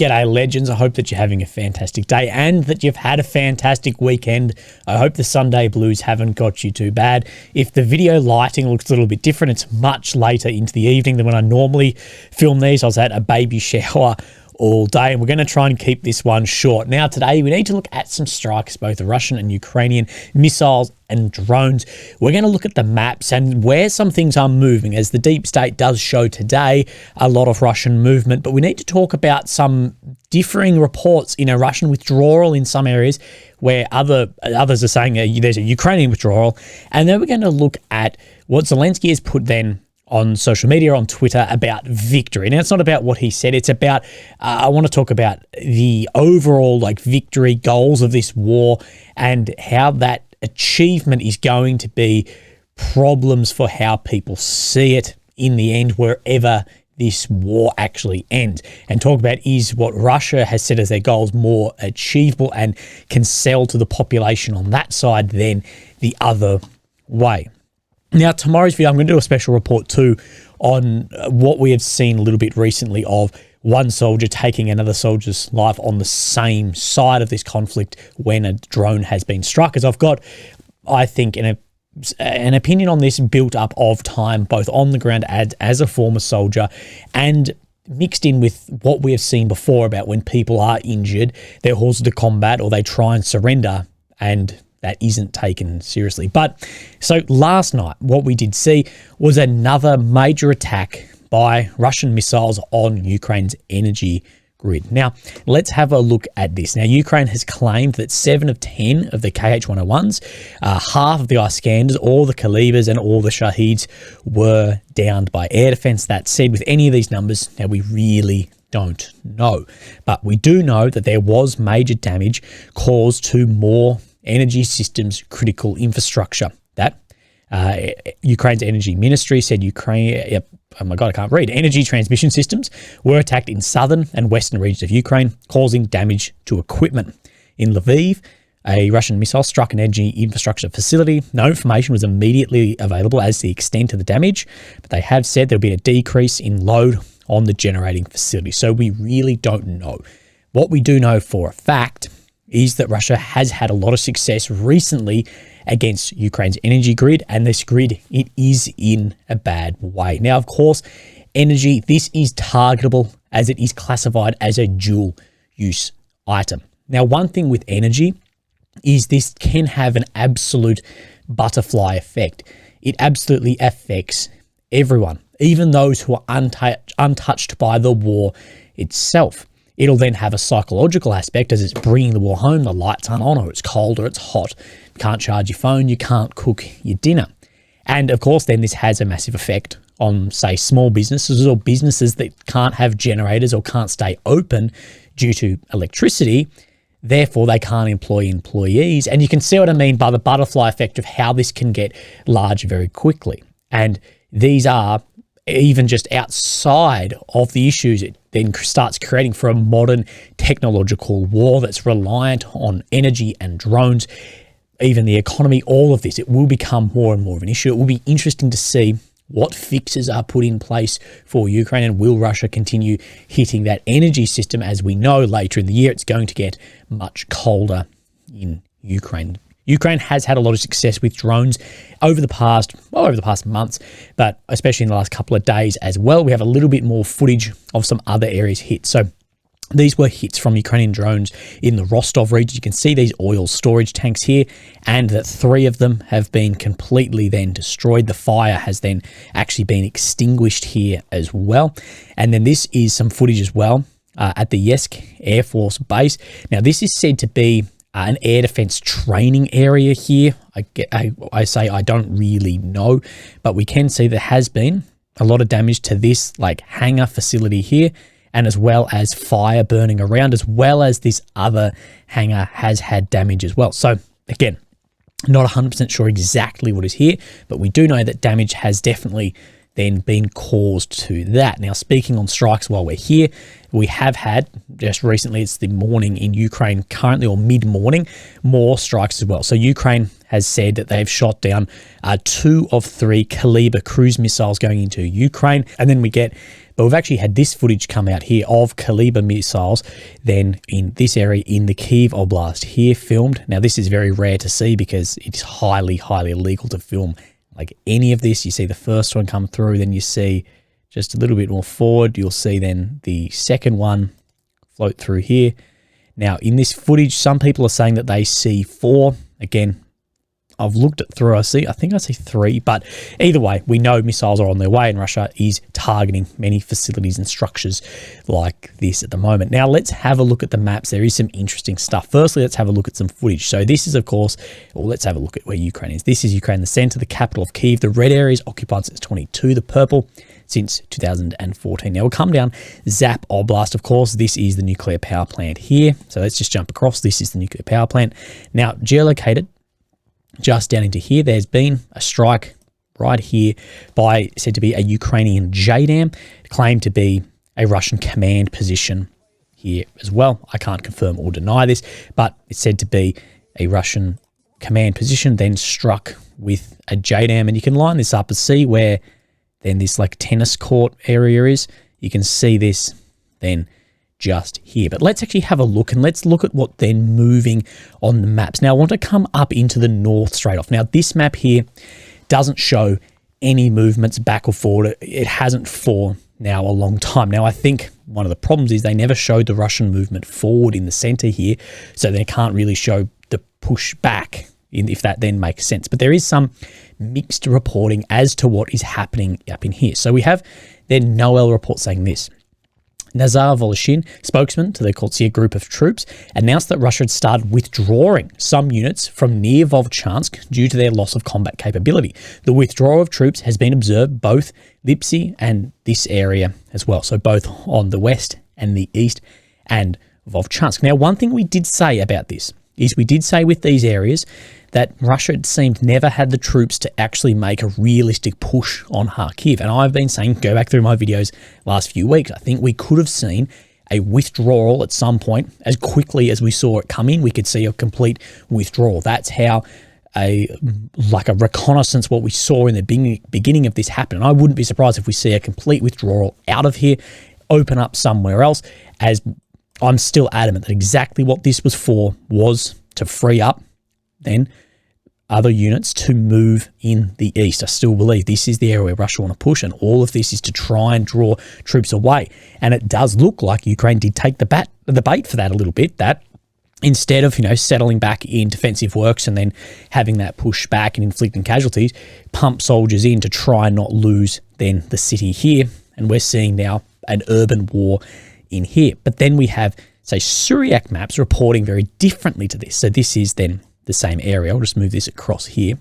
G'day, legends. I hope that you're having a fantastic day and that you've had a fantastic weekend. I hope the Sunday blues haven't got you too bad. If the video lighting looks a little bit different, it's much later into the evening than when I normally film these. I was at a baby shower all day, and we're going to try and keep this one short. Now, today, we need to look at some strikes, both Russian and Ukrainian missiles and drones. We're going to look at the maps and where some things are moving, as the deep state does show today a lot of Russian movement, but we need to talk about some differing reports in a Russian withdrawal in some areas where others are saying there's a Ukrainian withdrawal. And then we're going to look at what Zelensky has put then on social media, on Twitter, about victory. Now, it's not about what he said. It's about, I want to talk about the overall victory goals of this war and how that achievement is going to be problems for how people see it in the end, wherever this war actually ends. And talk about, is what Russia has set as their goals more achievable and can sell to the population on that side than the other way. Now, tomorrow's video, I'm going to do a special report too on what we have seen a little bit recently of one soldier taking another soldier's life on the same side of this conflict when a drone has been struck. As I've got, I think, an opinion on this built up of time, both on the ground as a former soldier and mixed in with what we have seen before about when people are injured, they're hauled to combat or they try and surrender, and that isn't taken seriously. But so last night, what we did see was another major attack by Russian missiles on Ukraine's energy grid. Now, let's have a look at this. Now, Ukraine has claimed that 7 of 10 of the KH-101s, half of the Iskanders, all the Kalibas and all the Shaheeds were downed by air defense. That said, with any of these numbers, now we really don't know. But we do know that there was major damage caused to more energy systems critical infrastructure. That Ukraine's energy ministry said oh my God, I can't read. Energy transmission systems were attacked in southern and western regions of Ukraine, causing damage to equipment. In Lviv, a Russian missile struck an energy infrastructure facility. No information was immediately available as to the extent of the damage, but they have said there'll be a decrease in load on the generating facility. So we really don't know. What we do know for a fact is that Russia has had a lot of success recently against Ukraine's energy grid, and this grid, it is in a bad way. Now, of course, energy, this is targetable as it is classified as a dual use item. Now, one thing with energy is this can have an absolute butterfly effect. It absolutely affects everyone, even those who are untouched by the war itself. It'll then have a psychological aspect as it's bringing the war home. The lights aren't on, or it's cold, or it's hot. You can't charge your phone. You can't cook your dinner. And of course, then this has a massive effect on, say, small businesses or businesses that can't have generators or can't stay open due to electricity. Therefore, they can't employ employees. And you can see what I mean by the butterfly effect of how this can get large very quickly. And these are even just outside of the issues it then starts creating for a modern technological war that's reliant on energy and drones, even the economy, all of this. It will become more and more of an issue. It will be interesting to see what fixes are put in place for Ukraine, and will Russia continue hitting that energy system? As we know, later in the year, it's going to get much colder in Ukraine. Ukraine has had a lot of success with drones over the past months, but especially in the last couple of days as well. We have a little bit more footage of some other areas hit. So these were hits from Ukrainian drones in the Rostov region. You can see these oil storage tanks here, and that 3 of them have been completely then destroyed. The fire has then actually been extinguished here as well. And then this is some footage as well at the Yesk Air Force Base. Now, this is said to be an air defense training area here. I say I don't really know, but we can see there has been a lot of damage to this hangar facility here, and as well as fire burning around, as well as this other hangar has had damage as well. So again, not 100% sure exactly what is here, but we do know that damage has definitely then been caused to that. Now, speaking on strikes while we're here, we have had, just recently, it's the morning in Ukraine currently, or mid-morning, more strikes as well. So Ukraine has said that they've shot down 2 of 3 Kaliber cruise missiles going into Ukraine. And then but we've actually had this footage come out here of Kaliber missiles then in this area in the Kyiv Oblast here filmed. Now, this is very rare to see because it's highly, highly illegal to film like any of this. You see the first one come through, then you see just a little bit more forward, you'll see then the second one float through here. Now, in this footage, some people are saying that they see 4. Again, I've looked it through, I think I see 3, but either way, we know missiles are on their way and Russia is targeting many facilities and structures like this at the moment. Now, let's have a look at the maps. There is some interesting stuff. Firstly, let's have a look at some footage. So this is, of course, well, let's have a look at where Ukraine is. This is Ukraine, the center, the capital of Kyiv. The red area is occupied since 22, the purple since 2014. Now, we'll come down Zap Oblast, of course. This is the nuclear power plant here. So let's just jump across. This is the nuclear power plant. Now, geolocated just down into here, there's been a strike right here by said to be a Ukrainian JDAM, claimed to be a Russian command position here as well. I can't confirm or deny this, but it's said to be a Russian command position, then struck with a JDAM. And you can line this up and see where then this like tennis court area is. You can see this then just here. But let's actually have a look, and let's look at what then moving on the maps. Now, I want to come up into the north straight off. Now, this map here doesn't show any movements back or forward. It hasn't for now a long time. Now, I think one of the problems is they never showed the Russian movement forward in the center here, so they can't really show the push back, if that then makes sense. But there is some mixed reporting as to what is happening up in here. So we have then Noel report saying this. Nazar Voloshin, spokesman to the Koltsia group of troops, announced that Russia had started withdrawing some units from near Vovchansk due to their loss of combat capability. The withdrawal of troops has been observed both Lipsy and this area as well, so both on the west and the east and Vovchansk. Now, one thing we did say about this is we did say with these areas that Russia, it seemed, never had the troops to actually make a realistic push on Kharkiv. And I've been saying, go back through my videos last few weeks, I think we could have seen a withdrawal at some point. As quickly as we saw it come in, we could see a complete withdrawal. That's how a reconnaissance, what we saw in the beginning of this happened. And I wouldn't be surprised if we see a complete withdrawal out of here, open up somewhere else, as I'm still adamant that exactly what this was for was to free up then other units to move in the east. I still believe this is the area where Russia want to push, and all of this is to try and draw troops away. And it does look like Ukraine did take the bait for that a little bit, that instead of, settling back in defensive works and then having that push back and inflicting casualties, pump soldiers in to try and not lose then the city here. And we're seeing now an urban war in here. But then we have, say, Suriak maps reporting very differently to this. So this is then the same area. I'll just move this across here.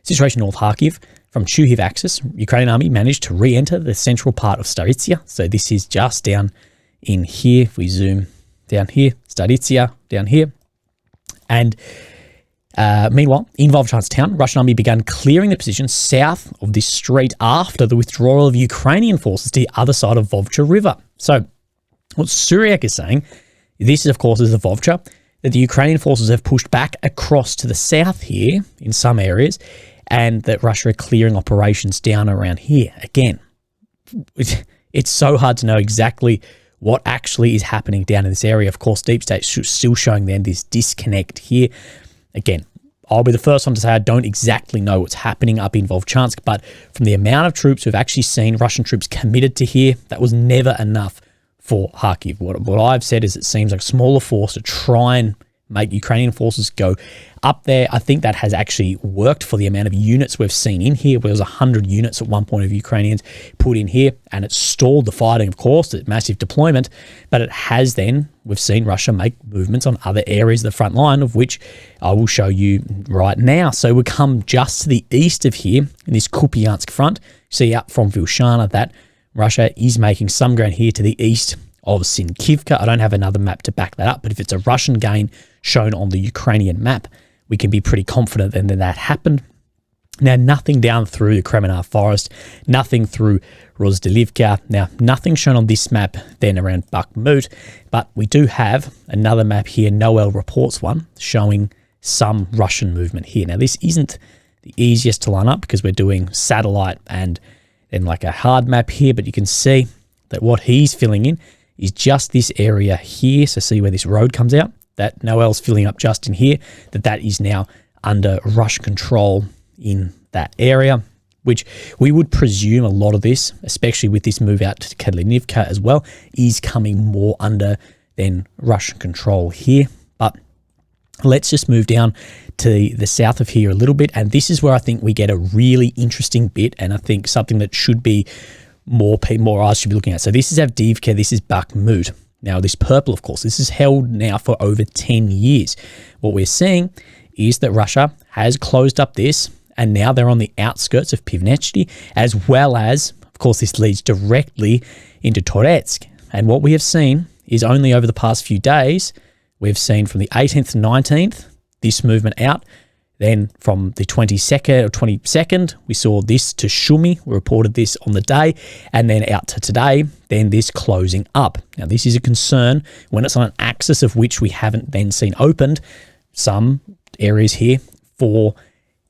Situation North Kharkiv. From Chuhiv axis, Ukrainian army managed to re-enter the central part of Staritsia. So this is just down in here. If we zoom down here, Staritsia down here. And meanwhile, in Vovchansk town, Russian army began clearing the position south of this street after the withdrawal of Ukrainian forces to the other side of Vovcha River. So what Suriak is saying, this, of course, is the Vovcha, that the Ukrainian forces have pushed back across to the south here in some areas, and that Russia are clearing operations down around here. Again, it's so hard to know exactly what actually is happening down in this area. Of course, Deep State still showing then this disconnect here. Again, I'll be the first one to say I don't exactly know what's happening up in Vovchansk, but from the amount of troops we've actually seen Russian troops committed to here, that was never enough for Kharkiv. What I've said is it seems like a smaller force to try and make Ukrainian forces go up there. I think that has actually worked for the amount of units we've seen in here. There was 100 units at one point of Ukrainians put in here, and it stalled the fighting, of course, the massive deployment, but it has then, we've seen Russia make movements on other areas of the front line, of which I will show you right now. So we come just to the east of here in this Kupiansk front. See up from Vilshana that Russia is making some ground here to the east of Sinkivka. I don't have another map to back that up, but if it's a Russian gain shown on the Ukrainian map, we can be pretty confident then that happened. Now, nothing down through the Kremenar Forest, nothing through Rozdelivka. Now, nothing shown on this map then around Bakhmut, but we do have another map here, Noel reports one, showing some Russian movement here. Now, this isn't the easiest to line up because we're doing satellite and then like a hard map here, but you can see that what he's filling in is just this area here. So see where this road comes out? That Noel's filling up just in here, that is now under Russian control in that area, which we would presume a lot of this, especially with this move out to Kadlinivka as well, is coming more under then Russian control here. But let's just move down to the south of here a little bit, and this is where I think we get a really interesting bit, and I think something that should be more eyes should be looking at. So this is Avdiivka, this is Bakhmut. Now this purple, of course, this is held now for over 10 years. What we're seeing is that Russia has closed up this, and now they're on the outskirts of Pivnechny, as well as, of course, this leads directly into Toretsk. And what we have seen is only over the past few days, we've seen from the 18th and 19th, this movement out. Then from the 22nd, we saw this to Shumi. We reported this on the day, and then out to today, then this closing up. Now, this is a concern when it's on an axis of which we haven't then seen opened some areas here for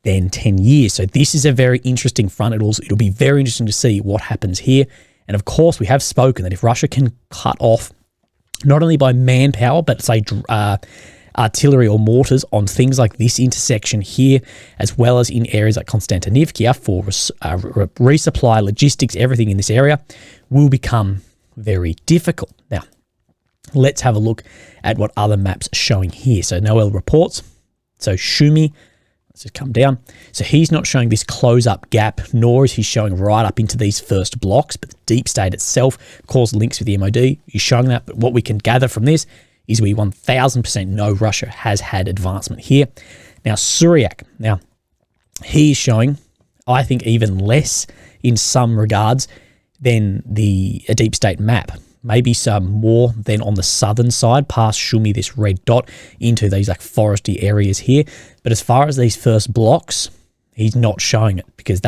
then 10 years. So this is a very interesting front. It'll be very interesting to see what happens here. And of course, we have spoken that if Russia can cut off not only by manpower, but say artillery or mortars on things like this intersection here, as well as in areas like Konstantinivka for resupply, logistics, everything in this area will become very difficult. Now, let's have a look at what other maps are showing here. So Noel reports. So Shumi, let's just come down. So he's not showing this close-up gap, nor is he showing right up into these first blocks, but the deep state itself, of course, links with the MOD, is showing that. But what we can gather from this is we 1000% know Russia has had advancement here. Now, Suriak, now, he's showing, I think, even less in some regards than a deep state map. Maybe some more than on the southern side, past Shumi, this red dot, into these like foresty areas here. But as far as these first blocks, he's not showing it because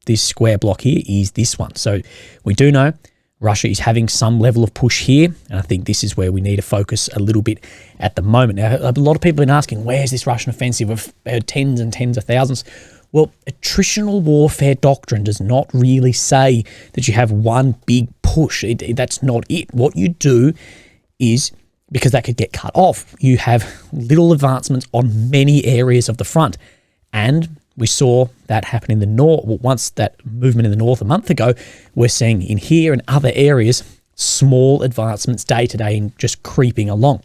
this square block here is this one. So we do know Russia is having some level of push here, and I think this is where we need to focus a little bit at the moment. Now, a lot of people have been asking, where's this Russian offensive? We've heard tens and tens of thousands. Well, attritional warfare doctrine does not really say that you have one big push. That's not it. What you do is, because that could get cut off, you have little advancements on many areas of the front. And we saw that happen in the north. Well, once that movement in the north a month ago, we're seeing in here and other areas small advancements day to day and just creeping along.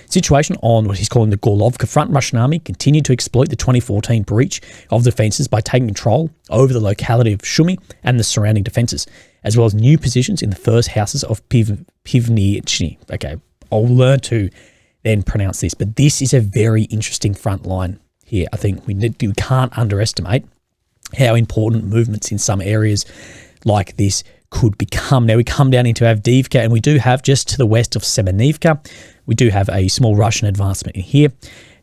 Situation on what he's calling the Gorlovka front. Russian army continued to exploit the 2014 breach of defences by taking control over the locality of Shumi and the surrounding defences, as well as new positions in the first houses of Pivnechny. Okay, I'll learn to then pronounce this, but this is a very interesting front line here. I think we can't underestimate how important movements in some areas like this could become. Now we come down into Avdiivka, and we do have just to the west of Semenivka, we do have a small Russian advancement in here,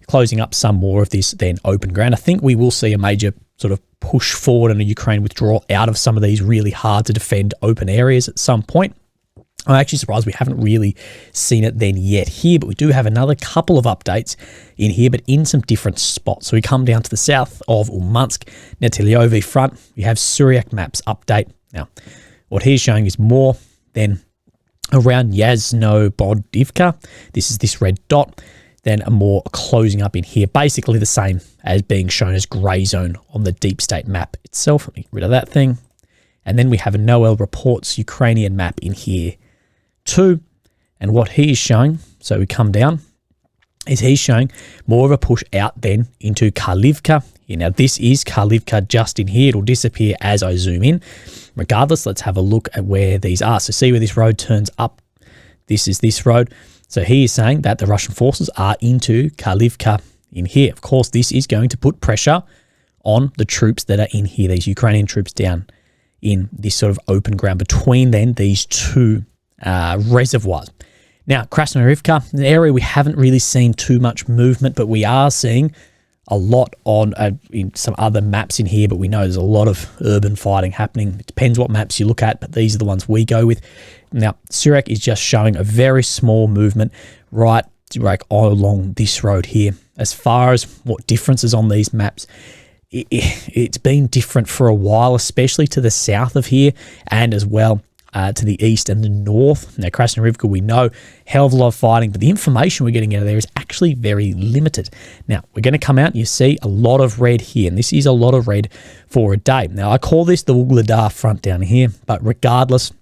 closing up some more of this then open ground. I think we will see a major sort of push forward and a Ukraine withdrawal out of some of these really hard to defend open areas at some point. I'm actually surprised we haven't really seen it then yet here, but we do have another couple of updates in here, but in some different spots. So we come down to the south of Ulmansk, Netilyovo front. We have Suriak Maps update. Now, what he's showing is more than around Yasno-Bodivka. This is this red dot. Then a more closing up in here, basically the same as being shown as grey zone on the deep state map itself. Let me get rid of that thing. And then we have a Noel reports Ukrainian map in here too. And what he is showing, so we come down, is he's showing more of a push out then into Karlivka. Now this is Karlivka just in here. It'll disappear as I zoom in. Regardless, let's have a look at where these are. So see where this road turns up. This is this road. So he is saying that the Russian forces are into Karlivka in here. Of course, this is going to put pressure on the troops that are in here, these Ukrainian troops down in this sort of open ground between then these two reservoirs. Now, Krasnoyarivka, an area we haven't really seen too much movement, but we are seeing a lot on in some other maps in here, but we know there's a lot of urban fighting happening. It depends what maps you look at, but these are the ones we go with. Now, Suriak is just showing a very small movement right all along this road here. As far as what differences on these maps, it's been different for a while, especially to the south of here, and as well to the east and the north. Now, Krasnoyarivka, we know, hell of a lot of fighting, but the information we're getting out of there is actually very limited. Now, we're going to come out and you see a lot of red here, and this is a lot of red for a day. Now, I call this the Wuhledar front down here, but regardless,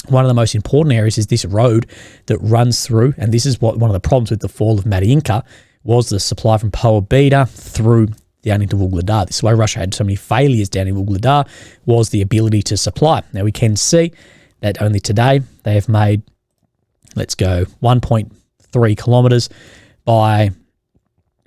one of the most important areas is this road that runs through, and this is what one of the problems with the fall of Mariinka was, the supply from Poabida through down into Wuhledar. This is why Russia had so many failures down in Wuhledar, was the ability to supply. Now, we can see that only today they have made, let's go, 1.3 kilometers by,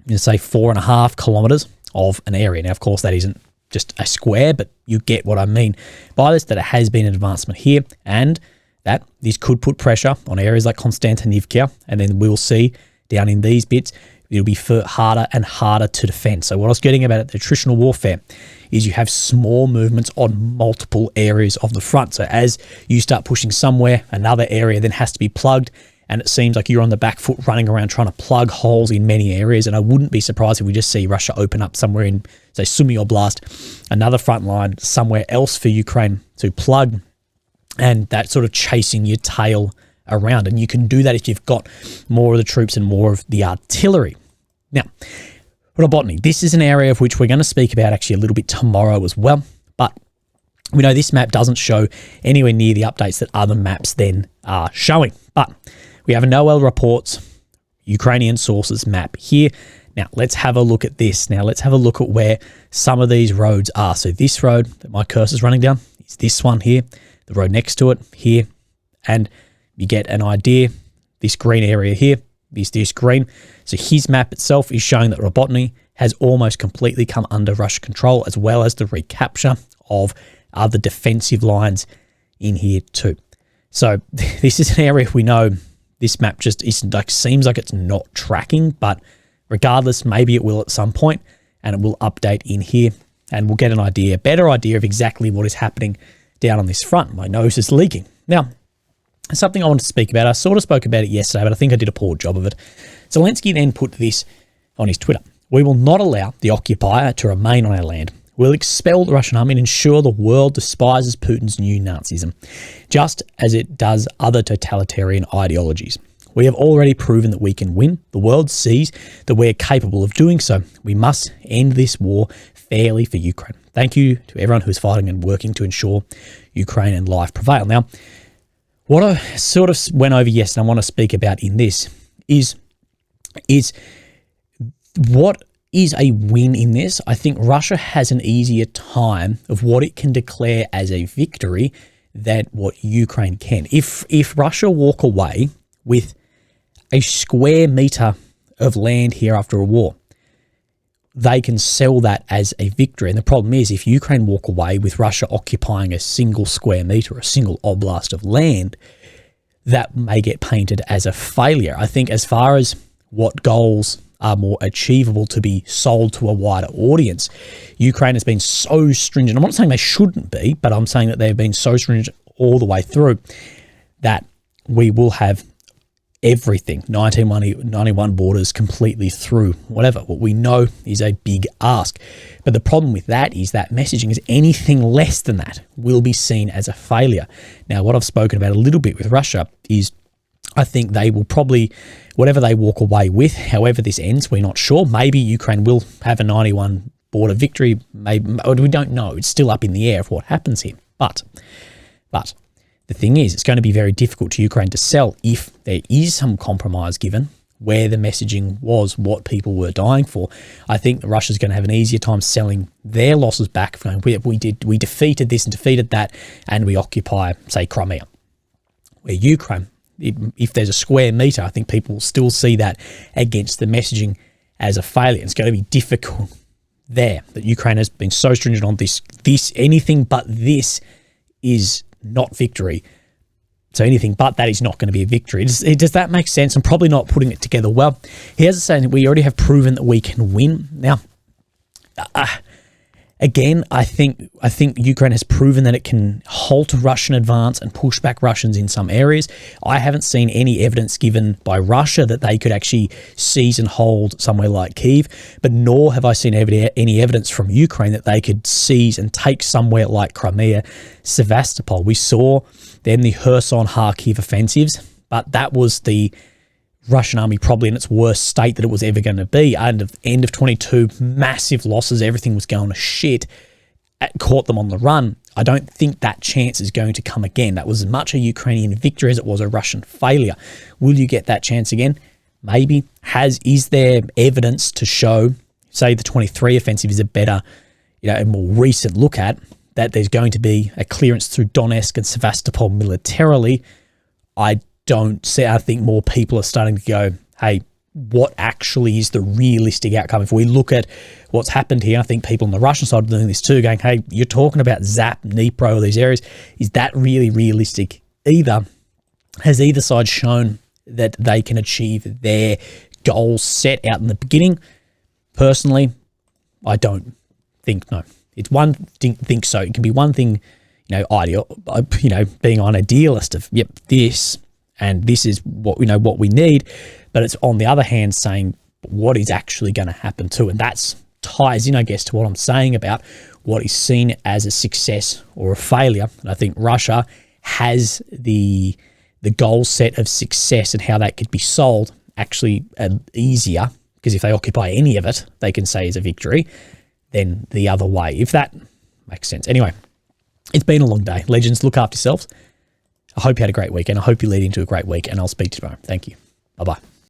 say, 4.5 kilometers of an area. Now, of course, that isn't just a square, but you get what I mean by this, that it has been an advancement here, and that this could put pressure on areas like Konstantinivka, and then we'll see down in these bits, it'll be harder and harder to defend. So what I was getting about the attritional warfare is you have small movements on multiple areas of the front. So as you start pushing somewhere, another area then has to be plugged, and it seems like you're on the back foot running around trying to plug holes in many areas. And I wouldn't be surprised if we just see Russia open up somewhere in, say, Sumy Oblast, another front line somewhere else for Ukraine to plug, and that sort of chasing your tail around. And you can do that if you've got more of the troops and more of the artillery. Now, Robotny, this is an area of which we're going to speak about actually a little bit tomorrow as well, but we know this map doesn't show anywhere near the updates that other maps then are showing. But we have a Noel Reports Ukrainian sources map here. Now, let's have a look at this. Now, let's have a look at where some of these roads are. So this road that my cursor's running down is this one here, the road next to it here, and you get an idea. This green area here is this green. So his map itself is showing that Robotny has almost completely come under Russian control, as well as the recapture of other defensive lines in here too. So this is an area we know this map just isn't, like, seems like it's not tracking, but regardless, maybe it will at some point, and it will update in here, and we'll get an idea, a better idea of exactly what is happening down on this front. My nose is leaking. Now, something I want to speak about, I sort of spoke about it yesterday, but I think I did a poor job of it. Zelensky then put this on his Twitter. We will not allow the occupier to remain on our land. We'll expel the Russian army and ensure the world despises Putin's new Nazism, just as it does other totalitarian ideologies. We have already proven that we can win. The world sees that we're capable of doing so. We must end this war fairly for Ukraine. Thank you to everyone who is fighting and working to ensure Ukraine and life prevail. Now, what I sort of went over yesterday, I want to speak about in this is what is a win in this. I think Russia has an easier time of what it can declare as a victory than what Ukraine can. If Russia walk away with a square meter of land here after a war, they can sell that as a victory. And the problem is, if Ukraine walk away with Russia occupying a single square meter, a single oblast of land, that may get painted as a failure. I think as far as what goals are more achievable to be sold to a wider audience, Ukraine has been so stringent. I'm not saying they shouldn't be, but I'm saying that they've been so stringent all the way through that we will have everything, 1991 borders completely through, whatever. What we know is a big ask. But the problem with that is that messaging is anything less than that will be seen as a failure. Now, what I've spoken about a little bit with Russia is I think they will probably, whatever they walk away with, however this ends, we're not sure. Maybe Ukraine will have a 91 border victory. Maybe, we don't know. It's still up in the air of what happens here. But the thing is, it's going to be very difficult to Ukraine to sell if there is some compromise given where the messaging was what people were dying for. I think Russia's going to have an easier time selling their losses back. We defeated this and defeated that, and we occupy, say, Crimea. Where Ukraine, if there's a square meter, I think people will still see that against the messaging as a failure. It's going to be difficult there that Ukraine has been so stringent on this anything but this is not victory. So anything but that is not going to be a victory. Does that make sense? I'm probably not putting it together well. Here's a saying that we already have proven that we can win. Now, again, I think Ukraine has proven that it can halt a Russian advance and push back Russians in some areas. I haven't seen any evidence given by Russia that they could actually seize and hold somewhere like Kyiv, but nor have I seen any evidence from Ukraine that they could seize and take somewhere like Crimea, Sevastopol. We saw then the Kherson-Kharkiv offensives, but that was the Russian army probably in its worst state that it was ever going to be. End of 22, massive losses, everything was going to shit. It caught them on the run. I don't think that chance is going to come again. That was as much a Ukrainian victory as it was a Russian failure. Will you get that chance again? Maybe. Is there evidence to show, say the 23 offensive is a better, a more recent look at, that there's going to be a clearance through Donetsk and Sevastopol militarily? I don't see. I think more people are starting to go, hey, what actually is the realistic outcome? If we look at what's happened here, I think people on the Russian side are doing this too, going, hey, you're talking about Zap, Dnipro, all these areas. Is that really realistic? Has either side shown that they can achieve their goals set out in the beginning? Personally, I don't think no. It's one thing, think so. It can be one thing, being an idealist of, yep, this and this is what we need, but it's on the other hand saying what is actually going to happen too, and that ties in, I guess, to what I'm saying about what is seen as a success or a failure. And I think Russia has the goal set of success and how that could be sold actually easier, because if they occupy any of it, they can say is a victory, than the other way, if that makes sense. Anyway, it's been a long day. Legends, look after yourselves. I hope you had a great weekend. I hope you lead into a great week, and I'll speak to you tomorrow. Thank you. Bye-bye.